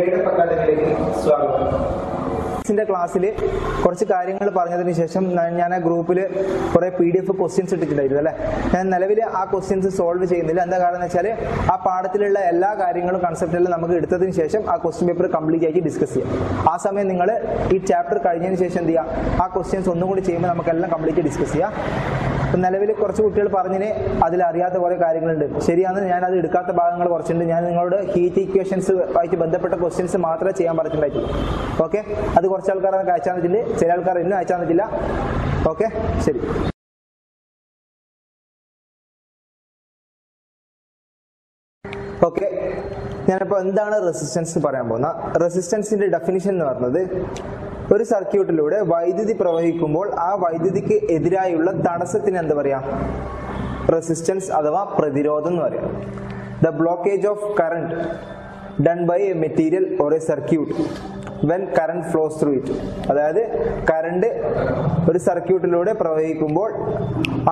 Grade അക്കാദമിയിലേക്ക് സ്വാഗതം. ക്ലാസ്സിൽ കുറച്ച് കാര്യങ്ങൾ പറഞ്ഞതിന് ശേഷം ഞാൻ ആ ഗ്രൂപ്പിൽ കുറെ PDF ക്വസ്റ്റ്യൻസ് ഇട്ടിട്ടുണ്ടായിരുന്നു അല്ലേ. ഞാൻ നിലവിൽ ആ ക്വസ്റ്റ്യൻസ് സോൾവ് ചെയ്യുന്നില്ല. എന്താ കാരണം എന്ന് വെച്ചാൽ ആ പാഠത്തിലുള്ള എല്ലാ കാര്യങ്ങളും കൺസെപ്റ്റെല്ലാം നമുക്ക് എടുത്തതിന് ശേഷം ആ ക്വസ്റ്റ്യൻ പേപ്പർ കംപ്ലീറ്റ് ആക്കി ഡിസ്കസ് ചെയ്യാം. ആ സമയം നിങ്ങൾ ഈ ചാപ്റ്റർ കഴിഞ്ഞതിന് ശേഷം എന്ത് ചെയ്യുക, ആ ക്വസ്റ്റ്യൻസ് ഒന്നും കൂടി ചെയ്യുമ്പോൾ നമുക്കെല്ലാം കംപ്ലീറ്റ് ഡിസ്കസ് ചെയ്യാം. നിലവിൽ കുറച്ച് കുട്ടികൾ പറഞ്ഞതിന് അതിലറിയാത്ത കുറേ കാര്യങ്ങളുണ്ട്. ശരിയാണ്, ഞാൻ അത് എടുക്കാത്ത ഭാഗങ്ങൾ കുറച്ചുണ്ട്. ഞാൻ നിങ്ങളോട് ഹീറ്റ് ഇക്വേഷൻസ് ആയിട്ട് ബന്ധപ്പെട്ട ക്വസ്റ്റ്യൻസ് മാത്രമേ ചെയ്യാൻ പറഞ്ഞിട്ടുണ്ടായിട്ടുള്ളൂ. ഓക്കെ, അത് കുറച്ച് ആൾക്കാർ അയച്ചാൽ പറ്റില്ല, ചില ആൾക്കാർ ഇന്നും അയച്ചാൽ പറ്റില്ല. ഓക്കെ, ശരി. ഓക്കെ, ഞാനിപ്പോൾ എന്താണ് റെസിസ്റ്റൻസ് പറയാൻ പോകുന്ന. റെസിസ്റ്റൻസിന്റെ ഡെഫിനിഷൻ എന്ന് പറയുന്നത്, ഒരു സർക്യൂട്ടിലൂടെ വൈദ്യുതി പ്രവഹിക്കുമ്പോൾ ആ വൈദ്യുതിക്ക് എതിരായുള്ള തടസ്സത്തിന് എന്താ പറയാ, റെസിസ്റ്റൻസ് അഥവാ പ്രതിരോധം എന്ന് പറയാം. The blockage of current done by a material or a circuit when current flows through it. അതായത് കറണ്ട് ഒരു സർക്യൂട്ടിലൂടെ പ്രവഹിക്കുമ്പോൾ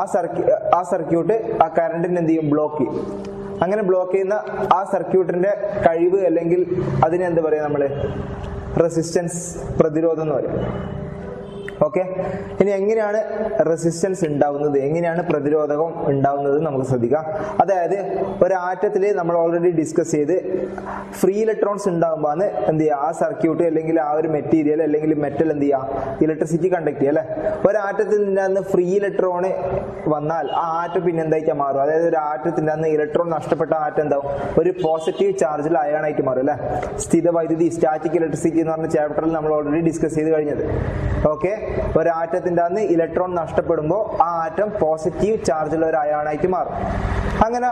ആ സർക്യൂട്ട് ആ കറണ്ടിന് എന്ത് ചെയ്യും, ബ്ലോക്ക് ചെയ്യും. അങ്ങനെ ബ്ലോക്ക് ചെയ്യുന്ന ആ സർക്യൂട്ടിന്റെ കഴിവ് അല്ലെങ്കിൽ അതിനെ എന്താ പറയാ, നമ്മള് റെസിസ്റ്റൻസ്, പ്രതിരോധം എന്ന് പറയും. ഓക്കെ, ഇനി എങ്ങനെയാണ് റെസിസ്റ്റൻസ് ഉണ്ടാവുന്നത്, എങ്ങനെയാണ് പ്രതിരോധകം ഉണ്ടാവുന്നത് നമുക്ക് ശ്രദ്ധിക്കാം. അതായത് ഒരു ആറ്റത്തിൽ നമ്മൾ ഓൾറെഡി ഡിസ്കസ് ചെയ്ത് ഫ്രീ ഇലക്ട്രോൺസ് ഉണ്ടാകുമ്പോൾ എന്ത് ചെയ്യുക, ആ സർക്യൂട്ട് അല്ലെങ്കിൽ ആ ഒരു മെറ്റീരിയൽ അല്ലെങ്കിൽ മെറ്റൽ എന്ത് ചെയ്യുക, ഇലക്ട്രിസിറ്റി കണ്ടക്ട് ചെയ്യുക അല്ലെ. ഒരു ആറ്റത്തിൽ നിന്ന് ഫ്രീ ഇലക്ട്രോണ് വന്നാൽ ആ ആറ്റം പിന്നെ എന്തായിട്ട് മാറും. അതായത് ഒരു ആറ്റത്തിന്റെ അന്ന് ഇലക്ട്രോൺ നഷ്ടപ്പെട്ട ആറ്റം എന്താവും, ഒരു പോസിറ്റീവ് ചാർജിൽ അയണായിട്ട് മാറും അല്ലെ. സ്ഥിത വൈദ്യുതി, സ്റ്റാറ്റിക് ഇലക്ട്രിസിറ്റി എന്ന് പറഞ്ഞ ചാപ്റ്ററിൽ നമ്മൾ ഓൾറെഡി ഡിസ്കസ് ചെയ്ത് കഴിഞ്ഞത്. ഓക്കെ, ഒരു ആറ്റത്തിന്റെ അന്ന് ഇലക്ട്രോൺ നഷ്ടപ്പെടുമ്പോൾ ആ ആറ്റം പോസിറ്റീവ് ചാർജുള്ള ഒരു അയോണായിട്ട് മാറും. അങ്ങനെ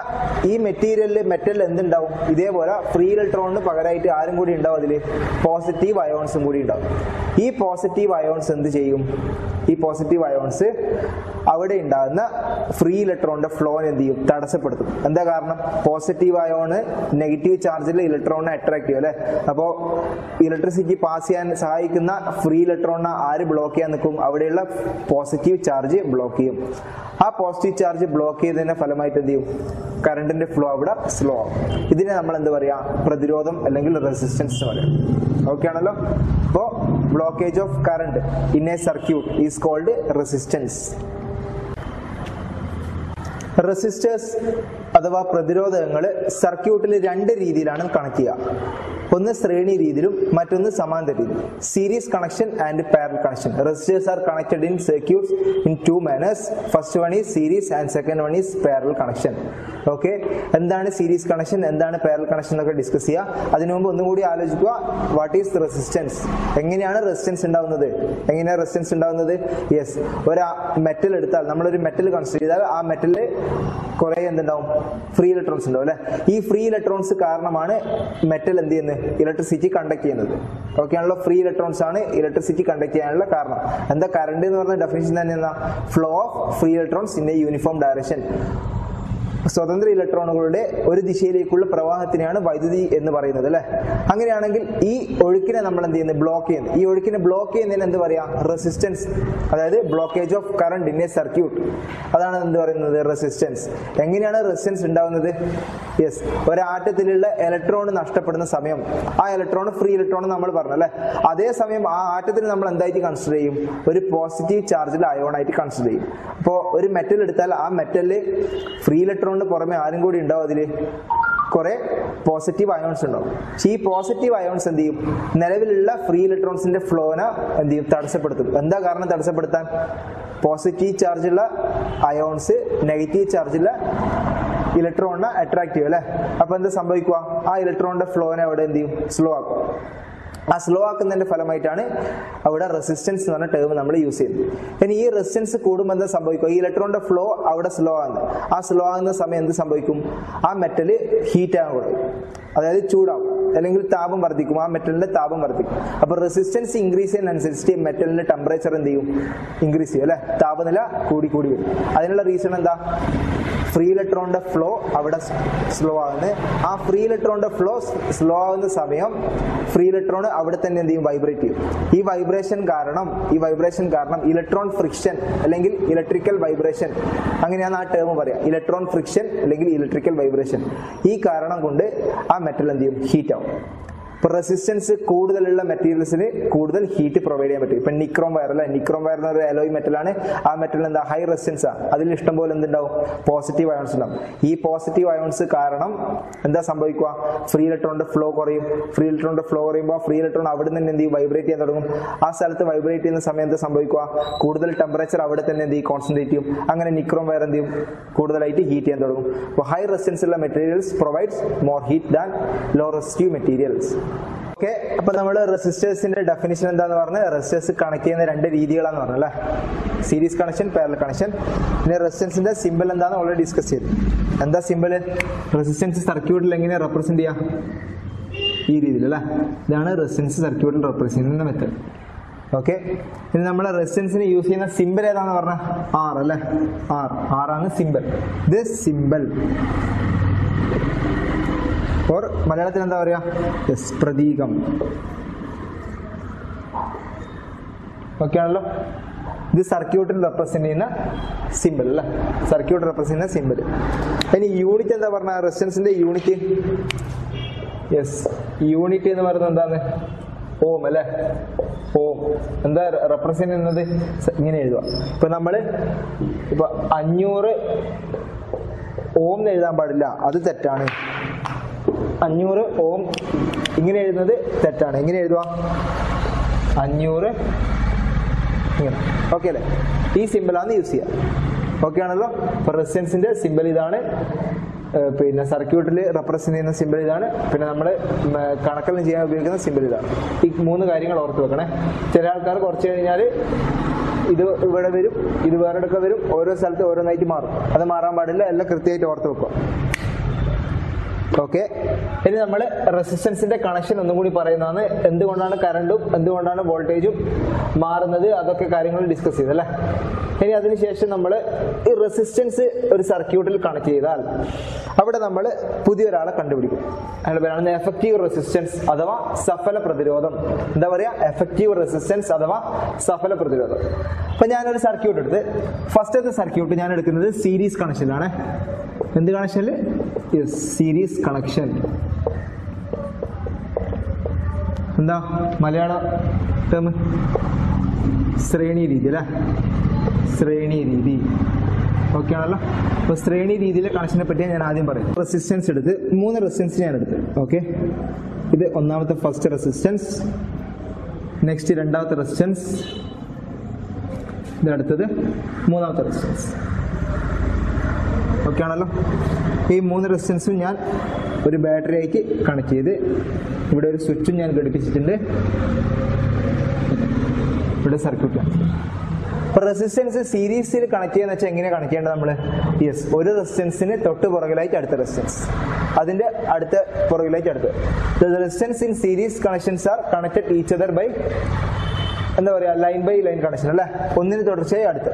ഈ മെറ്റൽ എന്തുണ്ടാവും, ഇതേപോലെ ഫ്രീ ഇലക്ട്രോണിന് പകരമായിട്ട് ആരും കൂടി ഉണ്ടാവും, അതില് പോസിറ്റീവ് അയോൺസും കൂടി ഉണ്ടാവും. ഈ പോസിറ്റീവ് അയോൺസ് എന്ത് ചെയ്യും, ഈ പോസിറ്റീവ് അയോൺസ് അവിടെ ഉണ്ടാകുന്ന ഫ്രീ ഇലക്ട്രോണിന്റെ ഫ്ലോനെ എന്ത് ചെയ്യും, തടസ്സപ്പെടുത്തും. എന്താ കാരണം, പോസിറ്റീവ് അയോണ് നെഗറ്റീവ് ചാർജിൽ ഇലക്ട്രോണിനെ അട്രാക്ട് ചെയ്യും അല്ലെ. അപ്പോ ഇലക്ട്രിസിറ്റി പാസ് ചെയ്യാൻ സഹായിക്കുന്ന ഫ്രീ ഇലക്ട്രോണിനെ ആര് ബ്ലോക്ക് ചെയ്യാൻ നിൽക്കും, അവിടെയുള്ള പോസിറ്റീവ് ചാർജ് ബ്ലോക്ക് ചെയ്യും. ആ പോസിറ്റീവ് ചാർജ് ബ്ലോക്ക് ചെയ്തതിന്റെ ഫലമായിട്ട് എന്ത് ചെയ്യും, കറണ്ടിന്റെ ഫ്ലോ അവിടെ സ്ലോ ആവും. ഇതിനെ നമ്മൾ എന്താ പറയാ, പ്രതിരോധം അല്ലെങ്കിൽ റെസിസ്റ്റൻസ് എന്ന് പറയാം. ഓക്കെ ആണല്ലോ. അപ്പോ blockage of current in a circuit is called resistance. Resistors അഥവാ പ്രതിരോധകങ്ങൾ സർക്യൂട്ടിൽ രണ്ട് രീതിയിലാണ് കണക്ട് ചെയ്യുക. ഒന്ന് ശ്രേണി രീതിയിലും മറ്റൊന്ന് സമാന്തര രീതിയിലും. Series connection and parallel connection. Resistors are connected in circuits in two manners. First one is series and second one is parallel connection. Okay, എന്താണ് സീരീസ് കണക്ഷൻ, എന്താണ് പാരലൽ കണക്ഷൻ എന്നൊക്കെ ഡിസ്കസ് ചെയ്യുക. അതിനു മുമ്പ് ഒന്നും കൂടി ആലോചിക്കുക, വാട്ട് ഈസ് റെസിസ്റ്റൻസ്, എങ്ങനെയാണ് റെസിസ്റ്റൻസ് ഉണ്ടാവുന്നത്, എങ്ങനെയാണ് റെസിസ്റ്റൻസ് ഉണ്ടാവുന്നത്. യെസ്, ഒരു മെറ്റൽ എടുത്താൽ, നമ്മളൊരു മെറ്റൽ കൺസിഡർ ചെയ്താൽ ആ മെറ്റലിൽ കുറെ എന്തുണ്ടാവും, ഫ്രീ ഇലക്ട്രോൺസ് ഉണ്ടാവും അല്ലെ. ഈ ഫ്രീ ഇലക്ട്രോൺസ് കാരണമാണ് മെറ്റൽ എന്ത് ചെയ്യുന്നത്, ഇലക്ട്രിസിറ്റി കണ്ടക്ട് ചെയ്യുന്നത്. ഓക്കെ ആണല്ലോ. ഫ്രീ ഇലക്ട്രോൺസ് ആണ് ഇലക്ട്രിസിറ്റി കണ്ടക്ട് ചെയ്യാനുള്ള കാരണം. എന്താ, കറണ്ട് എന്ന് പറഞ്ഞ ഡെഫിനിഷൻ തന്നെ എന്താ, flow of free electrons in A uniform direction. സ്വതന്ത്ര ഇലക്ട്രോണുകളുടെ ഒരു ദിശയിലേക്കുള്ള പ്രവാഹത്തിനെയാണ് വൈദ്യുതി എന്ന് പറയുന്നത് അല്ലെ. അങ്ങനെയാണെങ്കിൽ ഈ ഒഴുക്കിനെ നമ്മൾ എന്ത് ചെയ്യുന്നത്, ബ്ലോക്ക് ചെയ്യുന്നത്. ഈ ഒഴുക്കിനെ ബ്ലോക്ക് ചെയ്യുന്നതിന് എന്ത് പറയാ, റെസിസ്റ്റൻസ്. അതായത് blockage of current in a circuit, അതാണ് എന്ത് പറയുന്നത്, റെസിസ്റ്റൻസ്. എങ്ങനെയാണ് റെസിസ്റ്റൻസ് ഉണ്ടാവുന്നത്. യെസ്, ഒരു ആറ്റത്തിലുള്ള ഇലക്ട്രോൺ നഷ്ടപ്പെടുന്ന സമയം ആ ഇലക്ട്രോൺ ഫ്രീ ഇലക്ട്രോൺ നമ്മൾ പറഞ്ഞു അല്ലെ. അതേസമയം ആ ആറ്റത്തിന് നമ്മൾ എന്തായിട്ട് കൺസിഡർ ചെയ്യും, ഒരു പോസിറ്റീവ് ചാർജിൽ അയോണായിട്ട് കൺസിഡർ ചെയ്യും. അപ്പോൾ ഒരു മെറ്റൽ എടുത്താൽ ആ മെറ്റലിൽ ഫ്രീ ഇലക്ട്രോണിന് പുറമെ ആരും കൂടി ഉണ്ടാവും, അതില് കുറെ പോസിറ്റീവ് അയോൺസ് ഉണ്ടാവും. ഈ പോസിറ്റീവ് അയോൺസ് എന്ത് ചെയ്യും, നിലവിലുള്ള ഫ്രീ ഇലക്ട്രോൺസിന്റെ ഫ്ലോനെ എന്ത് ചെയ്യും, തടസ്സപ്പെടുത്തും. എന്താ കാരണം തടസ്സപ്പെടുത്താൻ, പോസിറ്റീവ് ചാർജുള്ള അയോൺസ് നെഗറ്റീവ് ചാർജുള്ള ഇലക്ട്രോണിനെ അട്രാക്ട് ചെയ്യും അല്ലെ. അപ്പൊ എന്താ സംഭവിക്കുക, ആ ഇലക്ട്രോണിന്റെ ഫ്ലോനെ അവിടെ എന്ത് ചെയ്യും, സ്ലോ ആക്കും. ആ സ്ലോ ആക്കുന്നതിന്റെ ഫലമായിട്ടാണ് അവിടെ റെസിസ്റ്റൻസ് എന്ന് പറഞ്ഞ ടേം നമ്മൾ യൂസ് ചെയ്യുന്നത്. ഇനി ഈ റെസിസ്റ്റൻസ് കൂടുമ്പോൾ എന്താ സംഭവിക്കും, ഈ ഇലക്ട്രോണിന്റെ ഫ്ലോ അവിടെ സ്ലോ ആകുന്നു. ആ സ്ലോ ആകുന്ന സമയം എന്ത് സംഭവിക്കും, ആ മെറ്റല് ഹീറ്റ് ആകാൻ തുടങ്ങും, അതായത് ചൂടാവും അല്ലെങ്കിൽ താപം വർദ്ധിക്കും, ആ മെറ്റലിന്റെ താപം വർദ്ധിക്കും. അപ്പൊ റെസിസ്റ്റൻസ് ഇൻക്രീസ് ചെയ്യുന്നതനുസരിച്ച് മെറ്റലിന്റെ ടെമ്പറേച്ചർ എന്ത് ചെയ്യും, ഇൻക്രീസ് ചെയ്യും അല്ലെ. താപനില കൂടി കൂടി വരും. അതിനുള്ള റീസൺ എന്താ, ഫ്രീ ഇലക്ട്രോണിന്റെ ഫ്ലോ അവിടെ സ്ലോ ആകുന്നത്. ആ ഫ്രീ ഇലക്ട്രോണിന്റെ ഫ്ലോ സ്ലോ ആകുന്ന സമയം ഫ്രീ ഇലക്ട്രോൺ അവിടെ തന്നെ എന്ത് ചെയ്യും, വൈബ്രേറ്റ് ചെയ്യും. ഈ വൈബ്രേഷൻ കാരണം ഇലക്ട്രോൺ ഫ്രിക്ഷൻ അല്ലെങ്കിൽ ഇലക്ട്രിക്കൽ വൈബ്രേഷൻ, അങ്ങനെയാണ് ആ ടേം പറയാം, ഇലക്ട്രോൺ ഫ്രിക്ഷൻ അല്ലെങ്കിൽ ഇലക്ട്രിക്കൽ വൈബ്രേഷൻ. ഈ കാരണം കൊണ്ട് ആ മെറ്റൽ എന്ത് ചെയ്യും, ഹീറ്റ് ആവും. ഇപ്പൊ റെസിസ്റ്റൻസ് കൂടുതലുള്ള മെറ്റീരിയൽസിന് കൂടുതൽ ഹീറ്റ് പ്രൊവൈഡ് ചെയ്യാൻ പറ്റും. ഇപ്പൊ നിക്രോം വയർ അല്ലെ, നിക്രോം വയർ എന്ന് പറയുന്ന അലോയ് മെറ്റലാണ്. ആ മെറ്റൽ എന്താ ഹൈ റെസിസ്റ്റൻസ് ആണ്. അതിൽ ഇഷ്ടംപോലെ എന്തുണ്ടാവും, പോസിറ്റീവ് അയോൺസ് ഉണ്ടാവും. ഈ പോസിറ്റീവ് അയോൺസ് കാരണം എന്താ സംഭവിക്കുക, ഫ്രീ ഇലക്ട്രോണിന്റെ ഫ്ലോ കുറയും. ഫ്രീ ഇലക്ട്രോണിന്റെ ഫ്ലോ കുറയുമ്പോൾ ഫ്രീ ഇലക്ട്രോൺ അവിടെ നിന്ന് എന്ത് ചെയ്യും, വൈബ്രേറ്റ് ചെയ്യാൻ തുടങ്ങും. ആ സ്ഥലത്ത് വൈബ്രേറ്റ് ചെയ്യുന്ന സമയം എന്താ സംഭവിക്കുക, കൂടുതൽ ടെമ്പറേച്ചർ അവിടെ തന്നെ എന്ത് ചെയ്യും, കോൺസെൻട്രേറ്റ് ചെയ്യും. അങ്ങനെ നിക്രോം വയർ എന്ത് ചെയ്യും, കൂടുതലായിട്ട് ഹീറ്റ് ചെയ്യാൻ തുടങ്ങും. അപ്പോൾ ഹൈ റെസിസ്റ്റൻസ് ഉള്ള materials provides more heat than low resistive materials. Okay, അപ്പൊ നമ്മൾ റെസിസ്റ്റേഴ്സിന്റെ ഡെഫിനിഷൻ എന്താന്ന് പറഞ്ഞ്, റെസിസ്റ്റേഴ്സ് കണക്ട് ചെയ്യുന്ന രണ്ട് രീതികളാന്ന് പറഞ്ഞു അല്ലെ, സീരീസ് കണക്ഷൻ, പാരലൽ കണക്ഷൻ. പിന്നെ റെസിസ്റ്റൻസിന്റെ സിമ്പിൾ എന്താന്ന് ഓൾറെഡി ഡിസ്കസ് ചെയ്തു. എന്താ സിമ്പിൾ, റെസിസ്റ്റൻസ് സർക്യൂട്ടിൽ എങ്ങനെ റെപ്രസെന്റ് ചെയ്യാം, ഈ രീതിയിൽ അല്ലെ. ഇതാണ് റെസിസ്റ്റൻസ് സർക്യൂട്ടിൽ റെപ്രസെന്റ് ചെയ്യുന്ന മെത്തേഡ്. ഓക്കെ, ഇനി നമ്മൾ റെസിസ്റ്റൻസിന് യൂസ് ചെയ്യുന്ന സിമ്പിൾ ഏതാന്ന് പറഞ്ഞ ആർ അല്ലെ, ആർ ആണ് സിമ്പിൾ. ഇത് സിമ്പിൾ ഓർ മലയാളത്തിൽ എന്താ പറയാ, പ്രതീകം. ഓക്കെ ആണല്ലോ. ഇത് സർക്യൂട്ടിൽ റെപ്രസെന്റ് ചെയ്യുന്ന സിമ്പിൾ അല്ലെ, സർക്യൂട്ട് റെപ്രസെന്റ് ചെയ്യുന്ന സിമ്പിൾ. ഇനി യൂണിറ്റ് എന്താ പറഞ്ഞ, റെസിസ്റ്റൻസിന്റെ യൂണിറ്റ്, യെസ് യൂണിറ്റ് എന്ന് പറയുന്നത് എന്താണ്, ഓം അല്ലെ. ഓം എന്താ റെപ്രസെന്റ് ചെയ്യുന്നത്, ഇങ്ങനെ എഴുതുക. ഇപ്പൊ നമ്മള് ഇപ്പൊ 500 ഓം എന്ന് എഴുതാൻ പാടില്ല, അത് തെറ്റാണ്. 500 ഓം ഇങ്ങനെ എഴുതുന്നത് തെറ്റാണ്. എങ്ങനെ എഴുതുക, 500 ഇങ്ങനെ. ഓക്കെ അല്ലെ, ഈ സിമ്പിളാണ് യൂസ് ചെയ്യുക. ഓക്കെ ആണല്ലോ. അപ്പൊ റെസിസ്റ്റൻസിന്റെ സിമ്പിൾ ഇതാണ്, പിന്നെ സർക്യൂട്ടിൽ റെപ്രസെന്റ് ചെയ്യുന്ന സിമ്പിൾ ഇതാണ്, പിന്നെ നമ്മൾ കണക്കെല്ലാം ചെയ്യാൻ ഉപയോഗിക്കുന്ന സിമ്പിൾ ഇതാണ്. ഈ 3 കാര്യങ്ങൾ ഓർത്ത് വെക്കണേ. ചില ആൾക്കാർ കുറച്ച് കഴിഞ്ഞാൽ ഇത് ഇവിടെ വരും, ഇത് വേറെടുക്ക വരും, ഓരോ സ്ഥലത്ത് ഓരോന്നായിട്ട് മാറും. അത് മാറാൻ പാടില്ല, എല്ലാം കൃത്യമായിട്ട് ഓർത്ത് വെക്കുക. ഓക്കെ, ഇനി നമ്മൾ റെസിസ്റ്റൻസിന്റെ കണക്ഷൻ ഒന്നും കൂടി പറയുന്നതാണ്. എന്തുകൊണ്ടാണ് കറണ്ടും എന്തുകൊണ്ടാണ് വോൾട്ടേജും മാറുന്നത്, അതൊക്കെ കാര്യങ്ങൾ ഡിസ്കസ് ചെയ്തല്ലേ. ഇനി അതിനുശേഷം നമ്മൾ ഈ റെസിസ്റ്റൻസ് ഒരു സർക്യൂട്ടിൽ കണക്ട് ചെയ്താൽ അവിടെ നമ്മൾ പുതിയൊരാളെ കണ്ടുപിടിക്കും. അയാളുടെ പേരാണ് എഫക്റ്റീവ് റെസിസ്റ്റൻസ് അഥവാ സഫല പ്രതിരോധം. എന്താ പറയാ, എഫക്റ്റീവ് റെസിസ്റ്റൻസ് അഥവാ സഫല പ്രതിരോധം. അപ്പൊ ഞാനൊരു സർക്യൂട്ട് എടുത്ത്, ഫസ്റ്റത്തെ സർക്യൂട്ട് ഞാൻ എടുക്കുന്നത് സീരീസ് കണക്ഷനിലാണ്. എന്ത് കണക്ഷനിൽ, സീരീസ് കണക്ഷൻ. എന്താ മലയാള ടേം, ശ്രേണി രീതി അല്ലെ, ശ്രേണി രീതി. ഓക്കെ ആണല്ലോ. അപ്പൊ ശ്രേണി രീതിയിലെ കണക്ഷനെ പറ്റിയാണ് ഞാൻ ആദ്യം പറയും. റെസിസ്റ്റൻസ് എടുത്ത് 3 റെസിസ്റ്റൻസ് ഞാൻ എടുത്ത്. ഓക്കെ, ഇത് ഒന്നാമത്തെ ഫസ്റ്റ് റെസിസ്റ്റൻസ്, നെക്സ്റ്റ് രണ്ടാമത്തെ റെസിസ്റ്റൻസ്, ഇത് അടുത്തത് മൂന്നാമത്തെ റെസിസ്റ്റൻസ്. ഓക്കെ ആണല്ലോ. ഈ 3 റെസിസ്റ്റൻസും ഞാൻ ഒരു ബാറ്ററിയായിട്ട് കണക്ട് ചെയ്ത് ഇവിടെ ഒരു സ്വിച്ചും ഞാൻ ഘടിപ്പിച്ചിട്ടുണ്ട്. ഇവിടെ സർക്യൂട്ടിലാണ്. അപ്പൊ റെസിസ്റ്റൻസ് സീരീസിൽ കണക്ട് ചെയ്യാന്ന് വെച്ചാൽ എങ്ങനെ കണക്ട് ചെയ്യേണ്ടത് നമ്മള്, യെസ് ഒരു റെസിസ്റ്റൻസിന് തൊട്ട് പുറകിലായിട്ട് അടുത്ത റെസിസ്റ്റൻസ്, അതിന്റെ അടുത്ത പുറകിലായിട്ട് അടുത്ത്. Resistance in series connections are connected each other by എന്താ പറയാ, ലൈൻ ബൈ ലൈൻ കണക്ഷൻ അല്ലെ, ഒന്നിന് തുടർച്ചയായി അടുത്ത്,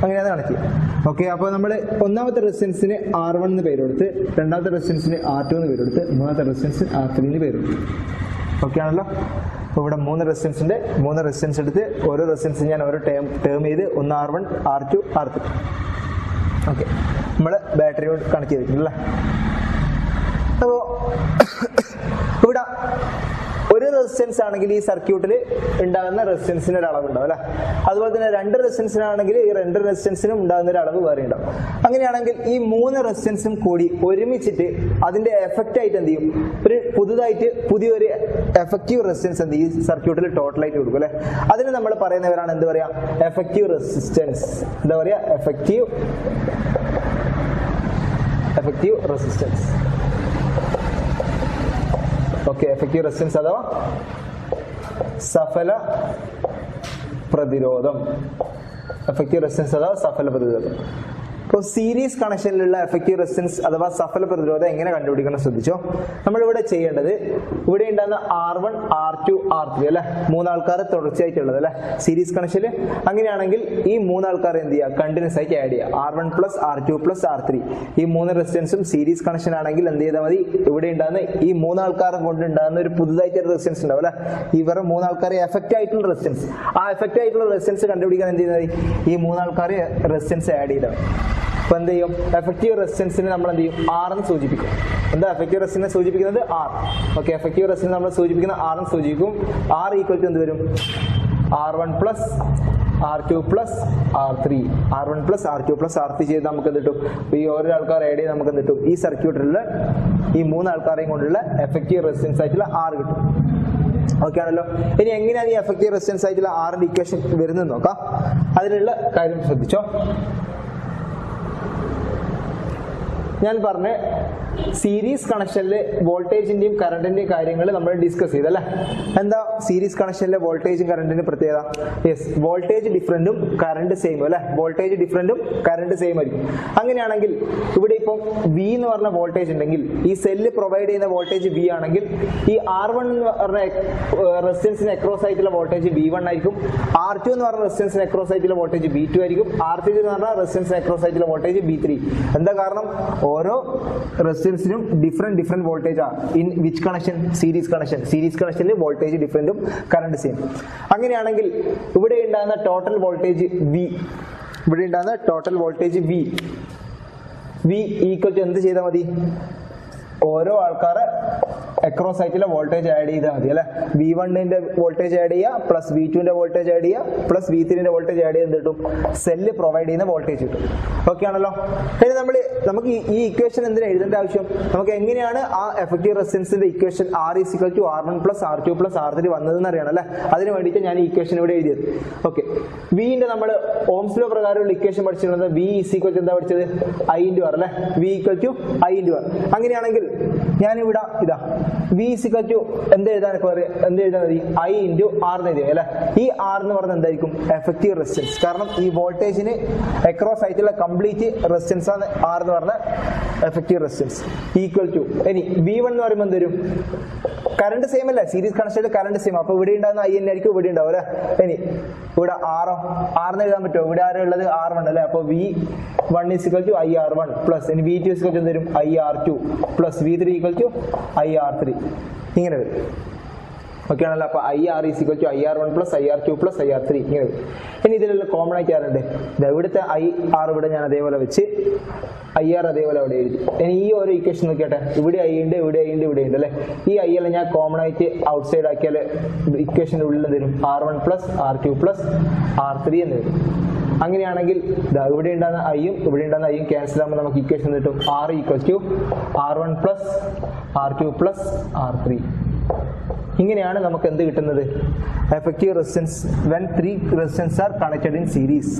അങ്ങനെയാണ് കണക്ട് ചെയ്യുക. ഓക്കെ, അപ്പൊ നമ്മൾ ഒന്നാമത്തെ റെസിസ്റ്റൻസിന് R1 എന്ന് പേര് കൊടുത്ത്, രണ്ടാമത്തെ റെസിസ്റ്റൻസിന് R2 എന്ന് പേര് കൊടുത്ത്, മൂന്നാമത്തെ റെസിസ്റ്റൻസിന് R3 എന്ന് പേര് കൊടുത്തു. ഓക്കെ ആണല്ലോ. അപ്പൊ ഇവിടെ 3 റെസിസ്റ്റൻസ് എടുത്ത് ഓരോ റെസിസ്റ്റൻസ് ഞാൻ ഓരോ ടേം ചെയ്ത്, ഒന്ന് R1, R2, R3. ഓക്കെ, നമ്മള് ബാറ്ററിയോട് കണക്ട് ചെയ്തിട്ടുണ്ടല്ലേ. അപ്പോ ഇവിടെ ഒരു റെസിസ്റ്റൻസ് ആണെങ്കിൽ ഈ സർക്യൂട്ടിൽ ഉണ്ടാകുന്ന റെസിസ്റ്റൻസിന് ഒരു അളവ് ഉണ്ടാവും അല്ലെ. അതുപോലെ തന്നെ 2 റെസിസ്റ്റൻസിനാണെങ്കിൽ ഈ 2 റെസിസ്റ്റൻസിനും ഉണ്ടാകുന്ന ഒരു അളവ് വേറെ ഉണ്ടാവും. അങ്ങനെയാണെങ്കിൽ ഈ 3 റെസിസ്റ്റൻസും കൂടി ഒരുമിച്ചിട്ട് അതിന്റെ എഫക്റ്റ് ആയിട്ട് എന്ത് ചെയ്യും, ഒരു പുതിയൊരു എഫക്റ്റീവ് റെസിസ്റ്റൻസ് എന്ത് ചെയ്യും, ഈ സർക്യൂട്ടിൽ ടോട്ടലായിട്ട് കൊടുക്കും അല്ലെ. അതിന് നമ്മൾ പറയുന്നവരാണ് എന്ത് പറയാ, എഫക്റ്റീവ് റെസിസ്റ്റൻസ്. എന്താ പറയാ, effective resistance. Okay, effective resistance അഥവാ സഫല പ്രതിരോധം. എഫക്റ്റീവ് റെസിസ്റ്റൻസ് അഥവാ സഫല പ്രതിരോധം. ഇപ്പോൾ സീരീസ് കണക്ഷനിലുള്ള എഫക്റ്റീവ് റെസിസ്റ്റൻസ് അഥവാ സഫല പ്രതിരോധം എങ്ങനെ കണ്ടുപിടിക്കണം ശ്രദ്ധിച്ചോ. നമ്മളിവിടെ ചെയ്യേണ്ടത്, ഇവിടെ ഉണ്ടാകുന്ന R1, R2, R3 അല്ലെ, 3 ആൾക്കാർ തുടർച്ചയായിട്ടുള്ളത് അല്ലെ സീരീസ് കണക്ഷനിൽ. അങ്ങനെയാണെങ്കിൽ ഈ 3 ആൾക്കാർ എന്ത് ചെയ്യുക, കണ്ടിന്യൂസ് ആയിട്ട് ആഡ് ചെയ്യുക. R1 + R2 + R3. ഈ 3 റെസിസ്റ്റൻസും സീരീസ് കണക്ഷൻ ആണെങ്കിൽ എന്ത് ചെയ്താൽ മതി, ഇവിടെ ഉണ്ടാകുന്ന ഈ 3 ആൾക്കാരെ കൊണ്ട് ഉണ്ടാകുന്ന ഒരു പുതുതായിട്ട് റെസിസ്റ്റൻസ് ഉണ്ടാവും അല്ലെ, ഇവരെ 3 ആൾക്കാരെ എഫക്റ്റ് ആയിട്ടുള്ള റെസിസ്റ്റൻസ്, ആ എഫക്റ്റ് ആയിട്ടുള്ള റെസിസ്റ്റൻസ് കണ്ടുപിടിക്കാൻ എന്ത് ചെയ്യുന്നത്, ഈ 3 ആൾക്കാർ റെസിസ്റ്റൻസ് ആഡ് ചെയ്താൽ അപ്പൊ എന്ത് ചെയ്യും, എഫക്റ്റീവ് റെസിസ്റ്റൻസിനെ നമ്മൾ എന്ത് ചെയ്യും, ആർ എന്ന് സൂചിപ്പിക്കും. എന്താ എഫക്റ്റീവ് റെസിസ്റ്റൻസിനെ സൂചിപ്പിക്കുന്നത്? ആർ. ഓക്കെ, എഫക്റ്റീവ് റെസിസ്റ്റൻസ് നമ്മൾ സൂചിപ്പിക്കുന്ന ആർ എന്ന് സൂചിപ്പിക്കും. ആർ ഈക്വൽ ടു എന്ത് വരും? R1 plus R2 plus R3. R1 plus R2 plus R3 ചെയ്ത് നമുക്ക് എന്ത് കിട്ടും? ഈ ഓരോ ആൾക്കാർ ആഡ് ചെയ്ത് നമുക്ക് എന്ത് കിട്ടും? ഈ സർക്യൂട്ടിലുള്ള ഈ 3 ആൾക്കാരെയും കൊണ്ടുള്ള എഫക്റ്റീവ് റെസിസ്റ്റൻസ് ആയിട്ടുള്ള R കിട്ടും. ഓക്കെ ആണല്ലോ. ഇനി എങ്ങനെയാണ് ഈ എഫക്റ്റീവ് റെസിസ്റ്റൻസ് ആയിട്ടുള്ള ആറിന്റെ ഇക്വേഷൻ വരുന്നത് നോക്കാം. അതിലുള്ള കാര്യം ശ്രദ്ധിച്ചോ. ഞാൻ പറഞ്ഞ സീരീസ് കണക്ഷനിൽ വോൾട്ടേജിന്റെയും കറണ്ടിന്റെയും കാര്യങ്ങൾ നമ്മൾ ഡിസ്കസ് ചെയ്തല്ലേ. എന്താ സീരീസ് കണക്ഷനിലെ വോൾട്ടേജും കറണ്ടിന്റെ പ്രത്യേകത? യെസ്, വോൾട്ടേജ് ഡിഫറൻറ്റും കറണ്ട് സെയിം അല്ലെ. വോൾട്ടേജ് ഡിഫറൻറ്റും കറണ്ട് സെയിം ആയിരിക്കും. അങ്ങനെയാണെങ്കിൽ ഇവിടെ ഇപ്പം വി എന്ന് പറഞ്ഞ വോൾട്ടേജ് ഉണ്ടെങ്കിൽ ഈ സെല്ല് പ്രൊവൈഡ് ചെയ്യുന്ന വോൾട്ടേജ് വി ആണെങ്കിൽ ഈ R1 എന്ന് പറഞ്ഞ റെസിസ്റ്റൻസിന് അക്രോസ് ആയിട്ടുള്ള വോൾട്ടേജ് V1 ആയിരിക്കും. R2 എന്ന് പറഞ്ഞ റെസിസ്റ്റൻസിന് അക്രോസ് ആയിട്ടുള്ള വോൾട്ടേജ് V2 ആയിരിക്കും. R3 എന്ന് പറഞ്ഞ റെസിസ്റ്റൻസിന് അക്രോസ് ആയിട്ടുള്ള വോൾട്ടേജ് V3. എന്താ കാരണം? ഓരോ റെസിസ്റ്റൻസിനും ഡിഫറെന്റ് വോൾട്ടേജ് ആണ്. In which connection? Series connection. Series കണക്ഷനിൽ വോൾട്ടേജ് ഡിഫറൻറ്റും കറണ്ട് സെയിം. അങ്ങനെയാണെങ്കിൽ ഇവിടെ ഉണ്ടാകുന്ന total voltage V equal to എന്ത് ചെയ്താൽ മതി? ഓരോ ആൾക്കാരെ അക്രോസ് ആയിട്ടുള്ള വോൾട്ടേജ് ആഡ് ചെയ്താൽ മതി അല്ലെ. V1ന്റെ വോൾട്ടേജ് ആഡ് ചെയ്യുക, പ്ലസ് V2ന്റെ വോൾട്ടേജ് ആഡ് ചെയ്യുക, പ്ലസ് V3ന്റെ വോൾട്ടേജ് ആഡ് ചെയ്ത് കിട്ടും സെല്ല് പ്രൊവൈഡ് ചെയ്യുന്ന വോൾട്ടേജ് കിട്ടും. ഓക്കെ ആണല്ലോ. ഇനി നമുക്ക് ഈ ഇക്വേഷൻ എന്തിനാ എഴുതേണ്ട ആവശ്യം? നമുക്ക് എങ്ങനെയാണ് ആ എഫക്റ്റീവ് റെസിസ്റ്റൻസിന്റെ equation R is equal to R1 plus R2 plus R3 വന്നതെന്ന് അറിയണം അല്ലെ. അതിന് വേണ്ടിയിട്ട് ഞാൻ ഈ ഇക്വേഷൻ ഇവിടെ എഴുതിയത്. ഓക്കെ, വിന്റെ നമ്മൾ ഓംസ് ലോ പ്രകാരമുള്ള ഇക്വേഷൻ പഠിച്ചിരുന്നത് V ഈസ് ഈക്വൽ ടു എന്താ പഠിച്ചത്? I ഇൻറ്റു R അല്ലെ. V equal to I into R. അങ്ങനെയാണെങ്കിൽ ഞാനിവിടെ ഇതാ V ഈസ് ഈക്വൽ ടു എന്ത് എഴുതാൻ മതി? I ഇൻറ്റു R എന്ന് എഴുതിയ അല്ലെ. ഈ R എന്ന് പറയുന്നത് എന്തായിരിക്കും? Effective resistance. കാരണം ഈ വോൾട്ടേജിന് അക്രോസ് ആയിട്ടുള്ള കംപ്ലീറ്റ് റെസിസ്റ്റൻസ് ആണ് R എന്ന് പറഞ്ഞ എഫക്റ്റീവ് റെസിസ്റ്റൻസ്. ഈക്വൽ ടു ഇനി V1 എന്ന് പറയുമ്പോൾ എന്ത് വരും? കറണ്ട് സെയിം അല്ലേ, സീരീസ് കണക്ഷനിൽ കറണ്ട് സെയിം. അപ്പൊ ഇവിടെ ഉണ്ടാകുന്ന I തന്നെ ആയിരിക്കും ഇവിടെ ഉണ്ടാവും അല്ലെ. ഇനി ഇവിടെ R എന്ന് എഴുതാൻ പറ്റുമോ? ഇവിടെ ആരും ഉള്ളത് R1 അല്ലെ. അപ്പൊ V1 is equal to IR1 plus ഇനി V2 ഈസ് ഈക്വൽ ടു എന്ത് വരും? IR2 plus V3 equal to IR3. ഇങ്ങനെ വരും. ഓക്കെ ആണല്ലോ. അപ്പൊ IR is equal to IR1 plus IR2 plus IR3 ഇങ്ങനെ വരും. ഇനി ഇതിലുള്ള കോമൺ ആയിട്ട് ആരുണ്ട്? ഇവിടുത്തെ IR ഇവിടെ ഞാൻ അതേപോലെ വെച്ച് IR അതേപോലെ അവിടെ എഴുതി. ഇനി ഈ ഓരോ ഇക്വേഷൻ നോക്കിയാട്ടെ. ഇവിടെ I ഉണ്ട്, ഇവിടെ I ഉണ്ട്, ഇവിടെ ഉണ്ട് അല്ലെ. ഈ I എല്ലാം ഞാൻ കോമൺ ആയിട്ട് ഔട്ട് സൈഡ് ആക്കിയാൽ ഇക്വേഷന്റെ ഉള്ളിൽ വരും R1 plus R2 plus R3 എന്ന് വരും. അങ്ങനെയാണെങ്കിൽ ഇവിടെ ഉണ്ടാകുന്ന I യും ഇവിടെ ഉണ്ടാകുന്ന I യും ക്യാൻസൽ ആകുമ്പോൾ നമുക്ക് ഇക്വേഷൻ കിട്ടും R equal to R1 plus R2 plus R3. ഇങ്ങനെയാണ് നമുക്ക് എന്ത് കിട്ടുന്നത്? Effective resistance when 3 resistance are connected in series.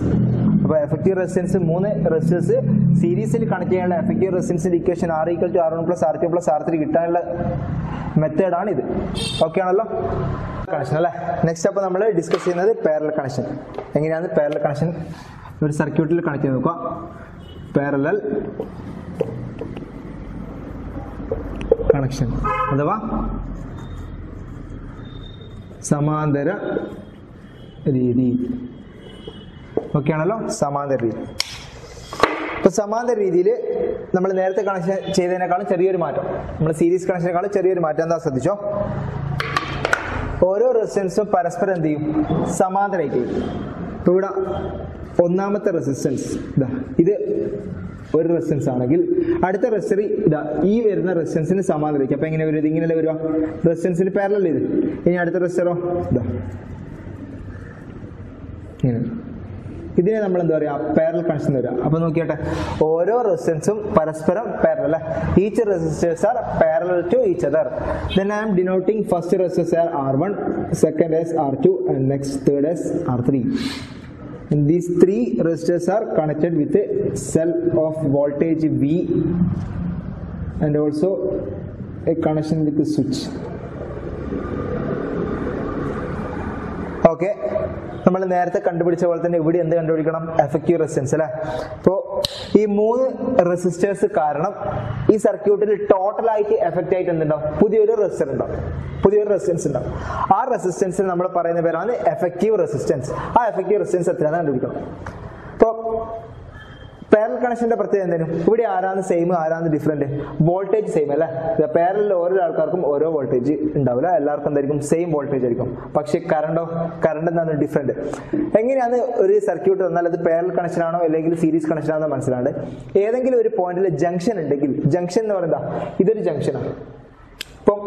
അപ്പൊ എഫക്റ്റീവ് റെസിസ്റ്റൻസ് 3 റെസിസ്റ്റൻസ് സീരീസിൽ കണക്ട് ചെയ്യാനുള്ള എഫക്റ്റീവ് റെസിസ്റ്റൻസിന്റെ equation R equal to R1 plus R2 plus R3 കിട്ടാനുള്ള മെത്തേഡാണ് ഇത്. ഓക്കെ ആണല്ലോ. കണക്ഷൻ അല്ലെ. നെക്സ്റ്റ് അപ്പൊ നമ്മൾ ഡിസ്കസ് ചെയ്യുന്നത് പാരലൽ കണക്ഷൻ. എങ്ങനെയാണ് പാരലൽ കണക്ഷൻ ഒരു സർക്യൂട്ടിൽ കണക്ട് ചെയ്ത് നോക്കുക? പാരലൽ കണക്ഷൻ അഥവാ സമാന്തര രീതി. ഓക്കെ ആണല്ലോ. സമാന്തര രീതി. ഇപ്പൊ സമാന്തര രീതിയിൽ നമ്മൾ നേരത്തെ കണക്ഷൻ ചെയ്തതിനേക്കാളും ചെറിയൊരു മാറ്റം, നമ്മൾ സീരീസ് കണക്ഷനേക്കാളും ചെറിയൊരു മാറ്റം. എന്താ ശ്രദ്ധിച്ചോ? ഓരോ റെസിസ്റ്റൻസും പരസ്പരം എന്ത് ചെയ്യും? സമാന്തരമായിട്ട്. ഇപ്പൊ ഇവിടെ ഒന്നാമത്തെ റെസിസ്റ്റൻസ് ഇത് ഒരു റെസിസ്റ്റൻസ് ആണെങ്കിൽ അടുത്ത റെസിസ്റ്റർ ഈ വരുന്ന റെസിസ്റ്റൻസിന് സമാന്തരമായിരിക്കും. അപ്പൊ എങ്ങനെ വരും? ഇത് ഇങ്ങനെയല്ലേ വരിക? റെസിസ്റ്റൻസിന് പാരലൽ ചെയ്ത്. ഇനി അടുത്ത റെസിസ്റ്ററോ ഇങ്ങനെ. ഇതിനെ നമ്മൾ എന്താ പറയാ? പാരലൽ കണക്ഷൻ വരിക. അപ്പൊ നോക്കിയാട്ടെ, ഓരോ റെസിസ്റ്റൻസും പരസ്പരം parallel. Each resistors are parallel to each other. Then I am denoting first resistor as R1, second as R2 and next third as R3. And these 3 resistors are connected with a cell of voltage V and also a connection with the switch. Okay. നമ്മൾ നേരത്തെ കണ്ടുപിടിച്ച പോലെ തന്നെ ഇവിടെ എന്ത് കണ്ടുപിടിക്കണം? Effective resistance അല്ലെ. ഇപ്പോ ഈ 3 റെസിസ്റ്റേഴ്സ് കാരണം ഈ സർക്യൂട്ടിൽ ടോട്ടൽ ആയിട്ട് എഫക്റ്റ് ആയിട്ട് എന്തുണ്ടാവും? പുതിയൊരു റെസിസ്റ്റർ ഉണ്ടാവും, പുതിയൊരു റെസിസ്റ്റൻസ് ഉണ്ടാവും. ആ റെസിസ്റ്റൻസിന് നമ്മൾ പറയുന്ന പേരാണ് എഫക്റ്റീവ് റെസിസ്റ്റൻസ്. ആ എഫക്റ്റീവ് റെസിസ്റ്റൻസ് എത്രയാണെന്ന് കണ്ടുപിടിക്കണം. ഇപ്പോ പാരലൽ കണക്ഷന്റെ പ്രത്യേകത എന്തായാലും ഇവിടെ ആരാണ് സെയിം ആരാണ് ഡിഫറെന്റ്? വോൾട്ടേജ് സെയിം അല്ലേ? പാരലൽ ഓരോ ആൾക്കാർക്കും ഓരോ വോൾട്ടേജ് ഉണ്ടാവില്ല, എല്ലാവർക്കും എന്തായിരിക്കും സെയിം വോൾട്ടേജ് ആയിരിക്കും. പക്ഷെ കറണ്ട് എന്താണ് ഡിഫറെന്റ്. എങ്ങനെയാണ് ഒരു സർക്യൂട്ട് തന്നാൽ അത് പാരലൽ കണക്ഷൻ ആണോ അല്ലെങ്കിൽ സീരീസ് കണക്ഷൻ ആണോ മനസ്സിലാണ്ട്, ഏതെങ്കിലും ഒരു പോയിന്റിൽ ജംഗ്ഷൻ ഉണ്ടെങ്കിൽ, ജംഗ്ഷൻ എന്ന് പറയുന്നത് ഇതൊരു ജംഗ്ഷനാണ്. ഇപ്പം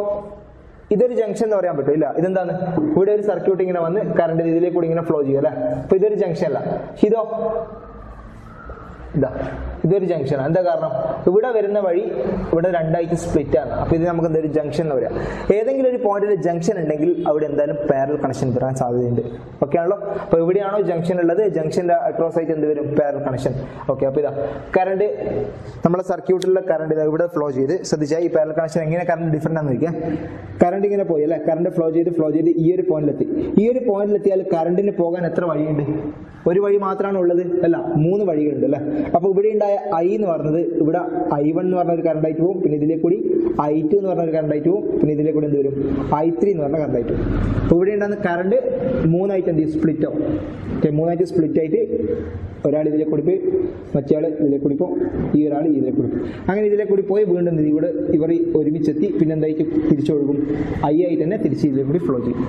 ഇതൊരു ജംഗ്ഷൻ എന്ന് പറയാൻ പറ്റും ഇല്ല, ഇതെന്താണ് ഇവിടെ ഒരു സർക്യൂട്ട് ഇങ്ങനെ വന്ന് കറണ്ട് ഇതിലേക്ക് കൂടി ഇങ്ങനെ ഫ്ലോ ചെയ്യും അല്ലെ. അപ്പൊ ഇതൊരു ജംഗ്ഷൻ അല്ല. ഇതോ ഇതൊരു ജംഗ്ഷനാണ്. എന്താ കാരണം? ഇവിടെ വരുന്ന വഴി ഇവിടെ രണ്ടായിട്ട് സ്പ്ലിറ്റ് ആണ്. അപ്പൊ ഇത് നമുക്ക് എന്തൊരു ജംഗ്ഷൻ എന്ന് പറയാം. ഏതെങ്കിലും ഒരു പോയിന്റിൽ ജംഗ്ഷൻ ഉണ്ടെങ്കിൽ അവിടെ എന്തായാലും പാരലൽ കണക്ഷൻ വരാൻ സാധ്യതയുണ്ട്. ഓക്കെ ആണല്ലോ? അപ്പൊ എവിടെയാണോ ജംഗ്ഷൻ ഉള്ളത് ജംഗ്ഷന്റെ അക്രോസ് ആയിട്ട് എന്ത് വരും? Parallel connection. ഓക്കെ. അപ്പൊ ഇതാ കറണ്ട്, നമ്മളെ സർക്യൂട്ടിലുള്ള കറണ്ട് ഇതാ ഇവിടെ ഫ്ലോ ചെയ്ത് ശ്രദ്ധിച്ചാൽ ഈ പാരലൽ കണക്ഷൻ എങ്ങനെ കറണ്ട് ഡിഫറെന്റ് ആണെന്ന് ചോദിക്കാം. കറണ്ട് ഇങ്ങനെ പോയി അല്ലെ, കറണ്ട് ഫ്ലോ ചെയ്ത് ഈ ഒരു പോയിന്റിലെത്തി. ഈ ഒരു പോയിന്റിലെത്തിയാൽ കറണ്ടിന് പോകാൻ എത്ര വഴിയുണ്ട്? ഒരു വഴി മാത്രമാണ് ഉള്ളത് അല്ല, 3 വഴികളുണ്ട് അല്ലെ. അപ്പൊ ഇവിടെ ഉണ്ടായ I എന്ന് പറഞ്ഞത് ഇവിടെ I1 എന്ന് പറഞ്ഞ ഒരു കറണ്ട് ആയിട്ട് പോകും, പിന്നെ ഇതിലേക്ക് കൂടി I2 എന്ന് പറഞ്ഞ ഒരു കറണ്ട് ആയിട്ട് പോകും, പിന്നെ ഇതിലേക്ക് കൂടി എന്ത് വരും? I3 എന്ന് പറഞ്ഞ കറണ്ട് ആയിട്ട് പോകും. അപ്പൊ ഇവിടെ ഉണ്ടാകുന്ന കറണ്ട് 3 ആയിട്ട് എന്ത് ചെയ്യും? സ്പ്ലിറ്റ് ആവും. ഓക്കെ. 3 ആയിട്ട് സ്പ്ലിറ്റ് ആയിട്ട് ഒരാൾ ഇതിലേക്ക് കൂടി പോയി, മറ്റേ ആൾ ഇതിലേക്ക് കൂടി പോകും, ഈ ഒരാൾ ഇതിലേക്ക് കൂടി പോകും. അങ്ങനെ ഇതിലേക്ക് കൂടി പോയി വീണ്ടും ഇവിടെ ഇവർ ഒരുമിച്ചെത്തി പിന്നെ എന്തായിട്ട് തിരിച്ചൊഴുകും? I ആയിട്ട് തന്നെ തിരിച്ച് ഇതിലേക്ക് കൂടി ഫ്ലോ ചെയ്യും.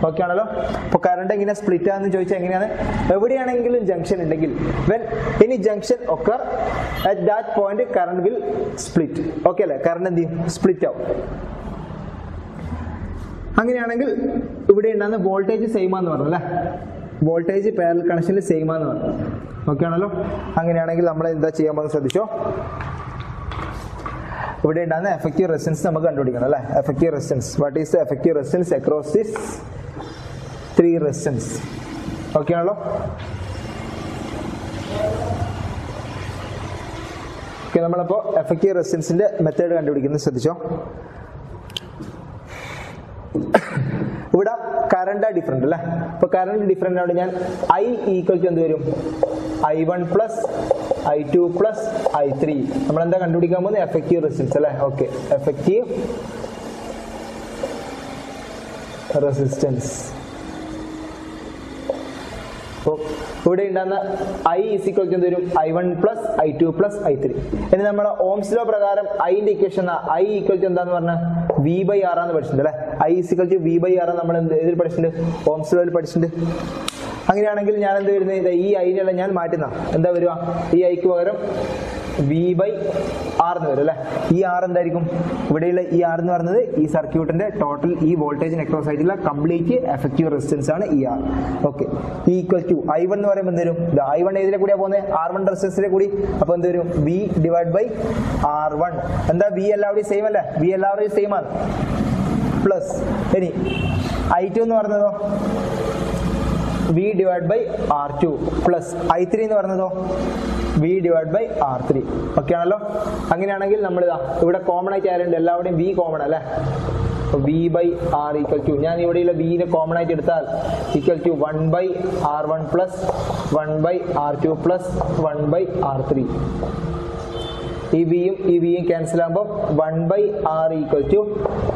ഓക്കെ ആണല്ലോ? അപ്പൊ കറണ്ട് എങ്ങനെ സ്പ്ലിറ്റ് ആണെന്ന് ചോദിച്ചാൽ എങ്ങനെയാണ്? എവിടെയാണെങ്കിലും ജംഗ്ഷൻ ഉണ്ടെങ്കിൽ when any junction occur at that point current will split. Okay അല്ലേ? കറണ്ട് എന്ത് ചെയ്യും? സ്പ്ലിറ്റ് ആവും. അങ്ങനെയാണെങ്കിൽ ഇവിടെ ഉണ്ടാകുന്ന വോൾട്ടേജ് സെയിം ആണെന്ന് പറഞ്ഞു അല്ലേ, വോൾട്ടേജ് പാരലൽ കണക്ഷനിൽ സെയിം ആണെന്ന് പറഞ്ഞു. ഓക്കെ ആണല്ലോ? അങ്ങനെയാണെങ്കിൽ നമ്മൾ എന്താ ചെയ്യാൻ പോകുന്നത് ശ്രദ്ധിച്ചോ. ഇവിടെ ഉണ്ടാകുന്ന എഫക്റ്റീവ് റെസിസ്റ്റൻസ് നമുക്ക് കണ്ടുപിടിക്കണം അല്ലേ. Effective resistance, what is the effective resistance across this 3 resistance? Okay ആണല്ലോ? ഓക്കെ. നമ്മളപ്പോ എഫക്റ്റീവ് റെസിസ്റ്റൻസിന്റെ മെത്തേഡ് കണ്ടുപിടിക്കുന്നത് ശ്രദ്ധിച്ചോ. ഇവിടെ കറണ്ട് ഡിഫറെന്റ് അല്ലേ. അപ്പൊ കറണ്ട് ഡിഫറെന്റ് ആണ്. ഞാൻ I ഈക്വൽ ടു എന്ത് വരും? I1 plus I2 plus I3. നമ്മൾ എന്താ കണ്ടുപിടിക്കാൻ പോകുന്നത്? എഫക്റ്റീവ് റെസിസ്റ്റൻസ് അല്ലേ. ഓക്കെ. Effective resistance. ഇവിടെ ഉണ്ടാകുന്ന I ഈസ് ഈക്വൽ ടു എന്ത് വരും? I1 plus I2 plus I3. ഇനി നമ്മൾ ഓംസ് ലോ പ്രകാരം I ന്റെ ഇക്വേഷൻ I ഈക്വൽ ടു എന്താന്ന് പറഞ്ഞാൽ V/R ആണെന്ന് പഠിച്ചിട്ടുണ്ട് അല്ലെ. I is equal to V/R നമ്മൾ ഇതിൽ പഠിച്ചിട്ടുണ്ട്, ഓംസ് ലോയിൽ പഠിച്ചിട്ടുണ്ട്. അങ്ങനെയാണെങ്കിൽ ഞാൻ എന്ത് വരുന്നത്? ഈ I നെല്ലാം ഞാൻ മാറ്റുന്ന എന്താ വരിക? ഈ Iക്ക് പകരം V/R എന്ന് വരും അല്ലെ. ഈ R എന്തായിരിക്കും? ഇവിടെയുള്ള ഈ R എന്ന് പറയുന്നത് ഈ സർക്യൂട്ടിന്റെ ടോട്ടൽ ഈ വോൾട്ടേജിന് അക്രോസ് ആയിട്ടുള്ള കംപ്ലീറ്റ് എഫക്റ്റീവ് റെസിസ്റ്റൻസ് ആണ് ഈ R. Okay. Equal to I1 എന്ന് പറയുമ്പോൾ എന്ത് വരും? I1 ഏതിലെ കൂടിയാ പോകുന്നത്? R1 റെസിസ്റ്റൻസിലെ കൂടി. അപ്പൊ എന്ത് വരും? V/R1. എന്താ? V എല്ലാവരുടെയും സെയിം അല്ലേ? V എല്ലാവരുടെയും സെയിം ആണ്. പ്ലസ് ഇനി I2 എന്ന് പറഞ്ഞതോ V/R2 പ്ലസ് I3 എന്ന് പറഞ്ഞതോ V/R3. ഓക്കെ ആണല്ലോ? അങ്ങനെയാണെങ്കിൽ നമ്മൾ ഇവിടെ കോമൺ ആയിട്ട് ആരുണ്ട്? എല്ലാവരുടെയും V കോമൺ അല്ലേ. V/R ഈക്വൽ ടു, ഞാൻ ഇവിടെയുള്ള V നെ കോമൺ ആയിട്ട് എടുത്താൽ equal to 1/R1 plus 1/R2 plus 1/R3. ഈ വിയും ക്യാൻസൽ ആകുമ്പോൾ 1/R equal to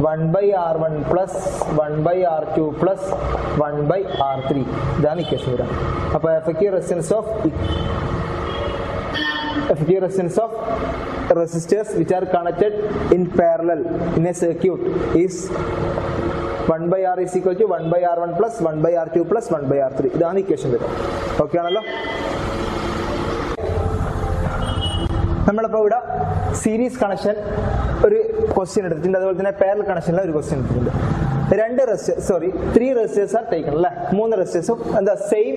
1/R1 plus 1/R2 plus 1/R3. ഇതാണ് ഇക്വേഷൻ വരാം. അപ്പൊ effective resistance of resistors which are connected in parallel in a circuit is 1/R is equal to 1/R1 plus 1/R2 plus 1/R3. ഇതാണ് equation വരും. Okay ആണല്ലോ? നമ്മളിപ്പോൾ ഇവിടെ series connection ഒരു question എടുത്തിട്ടുണ്ട്, അതുപോലെ തന്നെ പാരലൽ കണക്ഷനിലെ ഒരു ക്വസ്റ്റ്യൻ എടുത്തിട്ടുണ്ട്. 3 റെസിസ്റ്റേഴ്സ് ആണ് ടേക്കൺ അല്ലെ. 3 റെസിസ്റ്റേഴ്സും എന്താ സെയിം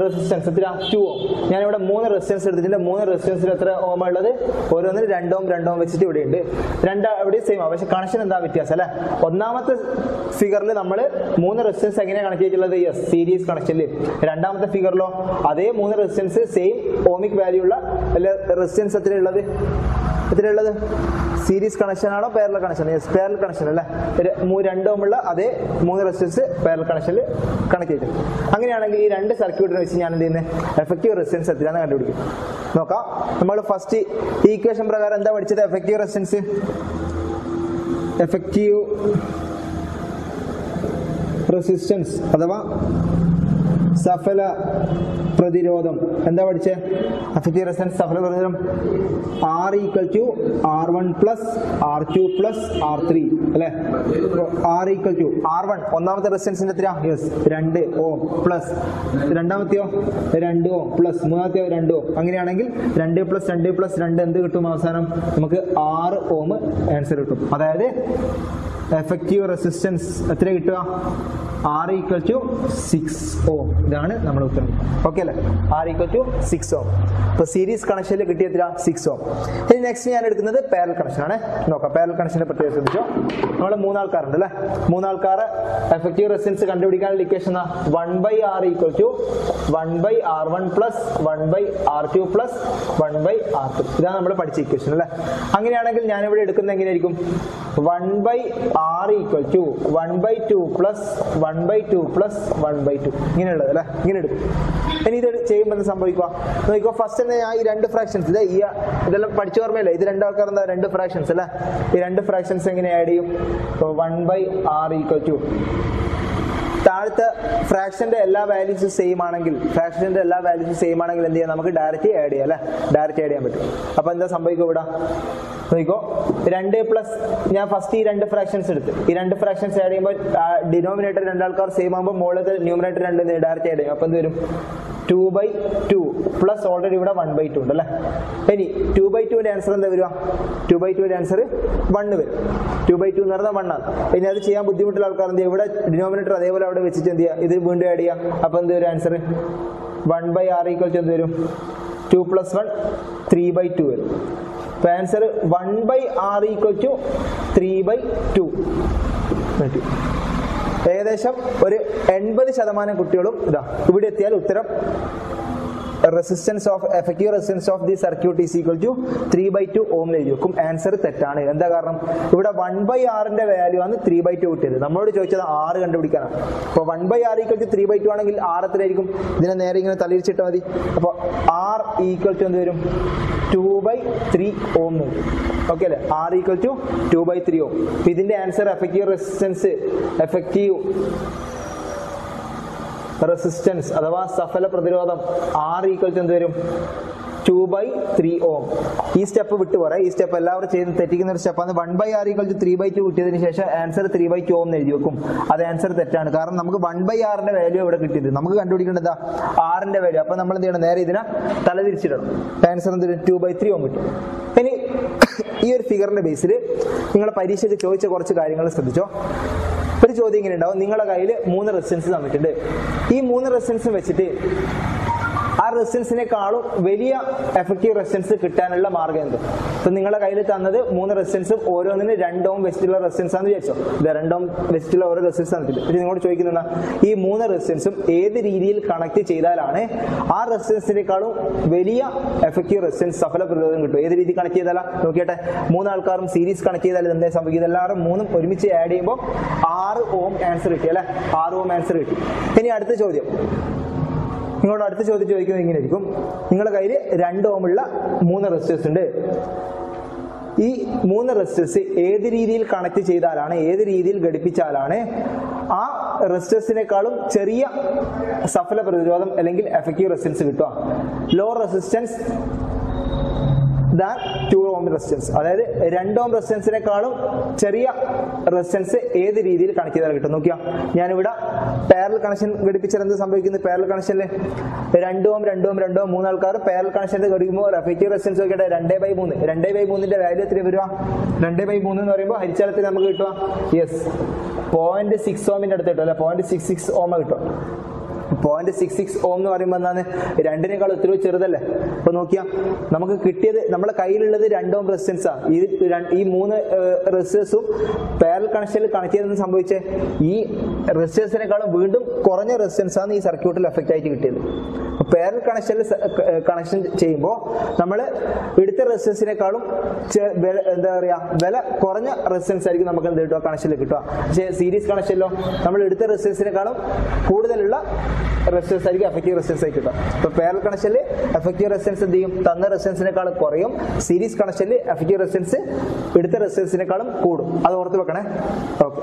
റെസിസ്റ്റൻസ് എത്ര? 2 ഓം. ഞാനിവിടെ 3 റെസിസ്റ്റൻസ് എടുത്തിട്ടുണ്ട്. 3 റെസിസ്റ്റൻസിൽ എത്ര ഓം ഉള്ളത്? ഓരോന്നിന് 2 ഓം വെച്ചിട്ട് ഇവിടെ ഉണ്ട്. ഇവിടെ സെയിം ആണ്, പക്ഷെ കണക്ഷൻ എന്താ വ്യത്യാസം അല്ലെ. ഒന്നാമത്തെ ഫിഗറിൽ നമ്മൾ 3 റെസിസ്റ്റൻസ് എങ്ങനെയാണ് കണക്ട് ചെയ്തിട്ടുള്ളത്? യെസ്, സീരീസ് കണക്ഷനിൽ. രണ്ടാമത്തെ ഫിഗറിലോ അതേ 3 റെസിസ്റ്റൻസ് സെയിം ഓമിക് വാല്യൂ ഉള്ള റെസിസ്റ്റൻസ് എത്രയുള്ളത്? സീരീസ് കണക്ഷൻ ആണോ parallel connection? Yes, parallel connection അല്ലേ. 2 ഓം ഉള്ള അതേ 3 റെസിസ്റ്റൻസ് പാരലൽ കണക്ഷനിൽ കണക്ട് ചെയ്തിട്ടുണ്ട്. അങ്ങനെയാണെങ്കിൽ ഈ 2 സർക്യൂട്ടിനെ വെച്ച് ഞാൻ എന്ത് ചെയ്യുന്നത്? എഫക്റ്റീവ് റെസിസ്റ്റൻസ് എത്രയാണെന്ന് കണ്ടുപിടിക്കും. നോക്കാം. നമ്മൾ ഫസ്റ്റ് ഈക്വേഷൻ പ്രകാരം എന്താ പഠിച്ചത്? എഫക്റ്റീവ് റെസിസ്റ്റൻസ്, എഫക്റ്റീവ് റെസിസ്റ്റൻസ് അഥവാ സഫല പ്രതിരോധം എന്താ പഠിച്ചേ? എഫക്റ്റീവ് റെസിസ്റ്റൻസ് സഫല പ്രതിരോധം R equal to R1 plus R2 plus R3 അല്ലെ? R ഈക്വൽ ടു R1 ഒന്നാമത്തെ റെസിസ്റ്റൻസിന്റെ എത്രയാ? യെസ് 2 ഓം പ്ലസ് രണ്ടാമത്തെയോ 2 ഓം പ്ലസ് മൂന്നാമത്തെയോ 2 ഓം. അങ്ങനെയാണെങ്കിൽ 2 പ്ലസ് 2 പ്ലസ് 2 എന്ത് കിട്ടും? അവസാനം നമുക്ക് 6 ഓം ആൻസർ കിട്ടും. അതായത് എഫക്റ്റീവ് റെസിസ്റ്റൻസ് എത്ര കിട്ടുക? R ഈക്വൽ ടു 6 ഓം. ഇതാണ് നമ്മുടെ ഉത്തരം. ഓക്കെ അല്ലേ? R ഈക്വൽ ടു 6 ഓം. ഇപ്പൊ സീരീസ് കണക്ഷനിൽ കിട്ടിയ എത്ര? 6 ഓം. ഇനി നെക്സ്റ്റ് ഞാൻ എടുക്കുന്നത് പാരലൽ കണക്ഷൻ ആണ്. നോക്കാം പാരലൽ കണക്ഷനെ പ്രത്യേകം ശ്രദ്ധിച്ചോ. നമ്മൾ മൂന്നാൾക്കാരുണ്ട് അല്ലെ? മൂന്നാൾക്കാർ എഫക്റ്റീവ് റെസിസ്റ്റൻസ് കണ്ടുപിടിക്കാനുള്ള equation 1/R equal to 1/R1 plus 1/R2 plus 1/R3. ഇതാണ് നമ്മൾ പഠിച്ച ഇക്വേഷൻ അല്ലെ? അങ്ങനെയാണെങ്കിൽ ഞാനിവിടെ എടുക്കുന്നത് എങ്ങനെയായിരിക്കും? 1/R equal to 1/2 plus 1/2 plus 1/2 ഇങ്ങനെയുള്ളത് അല്ലെ? ഇങ്ങനെ എടുക്കും. ഇനി ഇത് ചെയ്യുമ്പോൾ എന്ത് സംഭവിക്കുക നോക്കിക്കോ. ഫസ്റ്റ് തന്നെ ഞാൻ ഈ രണ്ട് ഫ്രാക്ഷൻസ് ഇതെല്ലാം പഠിച്ചു ഓർമ്മയല്ലേ? ഇത് രണ്ടാൾക്കാർ എന്താ? രണ്ട് ഫ്രാക്ഷൻസ് അല്ലെ? ഈ രണ്ട് ഫ്രാക്ഷൻസ് എങ്ങനെ ആഡ് ചെയ്യും? 1/R ഈക്വൽ ടു താഴത്തെ ഫ്രാക്ഷന്റെ എല്ലാ വാല്യൂസും സെയിം ആണെങ്കിൽ എന്ത് ചെയ്യാം? നമുക്ക് ഡയറക്റ്റ് ആഡ് ചെയ്യാം അല്ലെ? ഡയറക്റ്റ് ആഡ് ചെയ്യാൻ പറ്റും. അപ്പൊ എന്താ സംഭവിക്കും ഇവിടെ നോക്കിക്കോ? 2 പ്ലസ് ഞാൻ ഫസ്റ്റ് ഈ രണ്ട് ഫ്രാക്ഷൻസ് എടുത്ത് ഈ രണ്ട് ഫ്രാക്ഷൻസ് ആഡ് ചെയ്യുമ്പോൾ ഡിനോമിനേറ്റർ രണ്ടാൾക്കാർ സെയിം ആകുമ്പോൾ മുകളിലത്തെ ന്യൂമറേറ്റർ രണ്ട് ഡയറക്റ്റ് ആഡ് ചെയ്യും. അപ്പൊ എന്ത് വരും? 2/2 പ്ലസ് ഓൾറെഡി ഇവിടെ 1/2 ഉണ്ട് അല്ലെ? ഇനി 2/2ന്റെ ആൻസർ എന്താ വരിക? 2/2ന്റെ ആൻസർ 1 വരും. 2/2 എന്ന് പറഞ്ഞാൽ 1 ആണ്. ഇനി അത് ചെയ്യാൻ ബുദ്ധിമുട്ടുള്ള ആൾക്കാർ എന്ത് ചെയ്യും? ഇവിടെ ഡിനോമിനേറ്റർ അതേപോലെ അവിടെ വെച്ചിട്ട് എന്ത് ചെയ്യുക? ഇത് വീണ്ടും ആഡ് ചെയ്യാം. അപ്പൊ എന്ത് വരും ആൻസർ? 1/R ഈക്വൽ ടു എന്ത് വരും? 2 പ്ലസ് 1 3/2 വരും. അപ്പൊ ആൻസർ 1/R ഈക്വൽ ടു 3/2. ഏകദേശം ഒരു 80% കുട്ടികളും ഇതാ ഇവിടെ എത്തിയാൽ ഉത്തരം resistance of effective resistance of the circuit is equal to 3/2 ohm എഴുതി വെക്കും. ആൻസർ തെറ്റാണ്. എന്താ കാരണം? ഇവിടെ 1/R ന്റെ വാല്യൂ ആണ് 3/2 കിട്ടിയത്. നമ്മളോട് ചോദിച്ചത് R കണ്ടുപിടിക്കാനാണ്. അപ്പൊ 1/R ഈക്വൽ ടു 3/2 ആണെങ്കിൽ R എത്രയായിരിക്കും? ഇതിനെ നേരെ ഇങ്ങനെ തലയിരിച്ചിട്ടാൽ മതി. അപ്പൊ R ഈക്വൽ ടു എന്ത് വരും? 2/3 ഓം. ഓക്കെ അല്ലെ? R ഈക്വൽ ടു 2/3 ഓം. ഇതിന്റെ ആൻസർ എഫക്റ്റീവ് റെസിസ്റ്റൻസ് അഥവാ സഫല പ്രതിരോധം R ഈക്വൽ ടു എന്ത് വരും? 2/3 ഓം. ഈ സ്റ്റെപ്പ് വിട്ടു പറയാം. ഈ സ്റ്റെപ്പ് എല്ലാവരും ചെയ്ത് തെറ്റിക്കുന്ന ഒരു സ്റ്റെപ്പാണ്. 1/R ഈക്വൽ ടു 3/2 കിട്ടിയതിന് ശേഷം ആൻസർ 3/2 ഓം എഴുതി വെക്കും. അത് ആൻസർ തെറ്റാണ്. കാരണം നമുക്ക് 1/R ന്റെ വാല്യൂ ഇവിടെ കിട്ടിയത്. നമുക്ക് കണ്ടുപിടിക്കേണ്ടത് R ന്റെ വാല്യൂ. അപ്പൊ നമ്മൾ എന്ത് ചെയ്യണം? നേരെ ഇതിനെ തലതിരിച്ചിടണം. ആൻസർ എന്ത് വരും? 2/3 ഓം കിട്ടും. ഇനി ഈ ഒരു ഫിഗറിന്റെ ബേസിൽ നിങ്ങളെ പരീക്ഷയ്ക്ക് ചോദിച്ച കുറച്ച് കാര്യങ്ങൾ ശ്രദ്ധിച്ചോ. ഒരു ചോദ്യം ഇങ്ങനെ ഉണ്ടാവും. നിങ്ങളുടെ കയ്യിൽ 3 റെസിസ്റ്റൻസ് തന്നിട്ടുണ്ട്. ഈ 3 റെസിസ്റ്റൻസ് വെച്ചിട്ട് ആ റെസിസ്റ്റൻസിനെക്കാളും വലിയ എഫക്റ്റീവ് റെസിസ്റ്റൻസ് കിട്ടാനുള്ള മാർഗം എന്ത്? ഇപ്പൊ നിങ്ങളുടെ കയ്യിൽ തന്നത് 3 റെസിസ്റ്റൻസും ഓരോന്നിന് 2 ഓം വെച്ചിട്ടുള്ള റെസിസ്റ്റൻസ് ആണെന്ന് വിചാരിച്ചോ. ഇത് 2 ഓം വെച്ചിട്ടുള്ള ഓരോ റെസിസ്റ്റൻസ് തന്നിട്ടുണ്ട്. പിന്നെ നിങ്ങളോട് ചോദിക്കുന്ന ഈ 3 റെസിസ്റ്റൻസും ഏത് രീതിയിൽ കണക്ട് ചെയ്താലാണ് ആ റെസിസ്റ്റൻസിനേക്കാളും വലിയ എഫക്റ്റീവ് റെസിസ്റ്റൻസ് സഫല പ്രതിരോധം കിട്ടും? ഏത് രീതി കണക്ട് ചെയ്താലാ നോക്കിയട്ടെ. 3 ആൾക്കാരും സീരീസ് കണക്ട് ചെയ്താൽ എന്താ സംഭവിക്കുന്നത്? എല്ലാവരും 3ഉം ഒരുമിച്ച് ആഡ് ചെയ്യുമ്പോൾ 6 ഓം ആൻസർ കിട്ടി അല്ലെ? 6 ഓം ആൻസർ കിട്ടി. ഇനി അടുത്ത ചോദ്യം നിങ്ങളോട് അടുത്ത ചോദ്യം ചോദിക്കുന്നത് ഇങ്ങനെയായിരിക്കും. നിങ്ങളുടെ കയ്യിൽ 2 ഓം ഉള്ള 3 റെസിസ്റ്റേഴ്സ് ഉണ്ട്. ഈ 3 റെസിസ്റ്റേഴ്സ് ഏത് രീതിയിൽ കണക്ട് ചെയ്താലാണ്, ഏത് രീതിയിൽ ഘടിപ്പിച്ചാലാണ് ആ റെസിസ്റ്റേഴ്സിനേക്കാളും ചെറിയ സഫല പ്രതിരോധം അല്ലെങ്കിൽ എഫക്റ്റീവ് റെസിസ്റ്റൻസ് കിട്ടുക? Low resistance than 2 ohm resistance. അതായത് 2 ഓം റെസിസ്റ്റൻസിനേക്കാളും ചെറിയ റെസിസ്റ്റൻസ് ഏത് രീതിയിൽ കണക്ട് ചെയ്താൽ കിട്ടും? നോക്കിയാ ഞാനിവിടെ പാരലൽ കണക്ഷൻ ഘടിപ്പിച്ചാൽ എന്ത് സംഭവിക്കുന്നത്? പാരലൽ കണക്ഷനിൽ 2 ഓം 3 ആൾക്കാർ പാരലൽ കണക്ഷനിൽ ഘടിക്കുമ്പോൾ എഫക്റ്റീവ് റെസിസ്റ്റൻസ് നോക്കിയിട്ട് 2/3. 2/3ന്റെ വാല്യൂ എത്ര വരിക? 2/3 എന്ന് പറയുമ്പോൾ ഹരിച്ചാലത്തിൽ നമുക്ക് കിട്ടുക 0.6 ഓമിന്റെ അടുത്ത് കിട്ടും അല്ലെ? 0.66 ഓമ കിട്ടും. 0.66 ഓം എന്ന് പറയുമ്പോൾ എന്താണ്? 2നേക്കാൾ ഒത്തിരി ചെറുതല്ലേ? അപ്പൊ നോക്കിയാ നമുക്ക് കിട്ടിയത്, നമ്മുടെ കയ്യിലുള്ളത് 2 ഓം റെസിസ്റ്റൻസ് ആ. ഈ 3 റെസിസ്റ്റേഴ്സും പാരലൽ കണക്ഷനിൽ കണക്ട് ചെയ്തെന്ന് സംഭവിച്ചേ ഈ റെസിസ്റ്റേഴ്സിനേക്കാളും വീണ്ടും കുറഞ്ഞ റെസിസ്റ്റൻസ് ആണ് ഈ സർക്യൂട്ടിൽ എഫക്റ്റ് ആയിട്ട് കിട്ടിയത്. പാരലൽ കണക്ഷനിൽ കണക്ഷൻ ചെയ്യുമ്പോൾ നമ്മൾ എടുത്ത റെസിസ്റ്റൻസിനേക്കാളും എന്താ പറയാ വില കുറഞ്ഞ റെസിസ്റ്റൻസ് ആയിരിക്കും നമുക്ക് എന്ത് കിട്ടുക? കണക്ഷനിൽ കിട്ടുക. പക്ഷേ സീരീസ് കണക്ഷനിലോ നമ്മൾ എടുത്ത റെസിസ്റ്റൻസിനേക്കാളും കൂടുതലുള്ള റെസിസ്റ്റൻസ് ആയിരിക്കും എഫക്റ്റീവ് റെസിസ്റ്റൻസ് ആയി കിട്ടുക. ഇപ്പൊ പാരലൽ കണക്ഷനിൽ എഫക്റ്റീവ് റെസിസ്റ്റൻസ് എന്ത് ചെയ്യും? തന്ന റെസിസ്റ്റൻസിനേക്കാളും കുറയും. സീരീസ് കണക്ഷനിൽ എഫക്റ്റീവ് റെസിസ്റ്റൻസ് എടുത്ത റെസിസ്റ്റൻസിനേക്കാളും കൂടും. അത് ഓർത്ത് വെക്കണേ. ഓക്കെ.